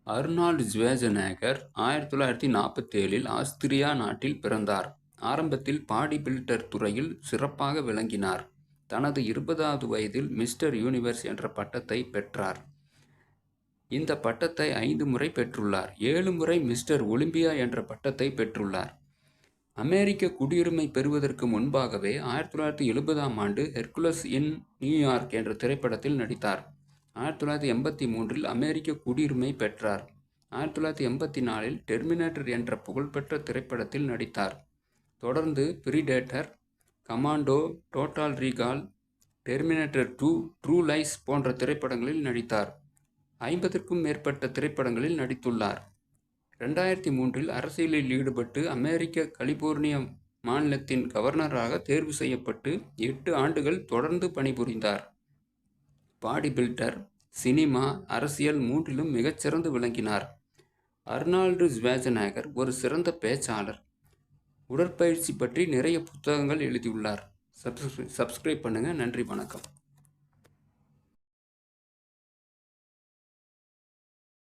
Arnold ஷ்வார்ஸெனெகர் 1947இல் Austria நாட்டில் பிறந்தார். ஆரம்பத்தில் பாடி பில்டர் துறையில் சிறப்பாக விளங்கினார். தனது 20வது வயதில் மிஸ்டர் யூனிவர்ஸ் என்ற பட்டத்தை பெற்றார். இந்த பட்டத்தை 5 முறை பெற்றுள்ளார். 7 முறை மிஸ்டர் ஒலிம்பியா என்ற பட்டத்தை பெற்றுள்ளார். அமெரிக்க குடியுரிமை பெறுவதற்கு முன்பாகவே 1970ஆம் ஆண்டு ஹெர்குலஸ் இன் நியூயார்க் என்ற திரைப்படத்தில் நடித்தார். 1983இல் அமெரிக்க குடியுரிமை பெற்றார். 1984இல் டெர்மினேட்டர் என்ற புகழ்பெற்ற திரைப்படத்தில் நடித்தார். தொடர்ந்து Predator, Commando, Total Recall, Terminator 2, True Lies போன்ற திரைப்படங்களில் நடித்தார். 50க்கும் மேற்பட்ட திரைப்படங்களில் நடித்துள்ளார். 2003இல் அரசியலில் ஈடுபட்டு அமெரிக்க கலிபோர்னியா மாநிலத்தின் கவர்னராக தேர்வு செய்யப்பட்டு 8 ஆண்டுகள் தொடர்ந்து பணிபுரிந்தார். பாடி பில்டர், சினிமா, அரசியல் மூன்றிலும் மிகச்சிறந்து விளங்கினார். அர்னால்டு ஷ்வார்ஸெனெகர் ஒரு சிறந்த பேச்சாளர். உடற்பயிற்சி பற்றி நிறைய புத்தகங்கள் எழுதியுள்ளார். சப்ஸ்கிரைப் பண்ணுங்க. நன்றி, வணக்கம்.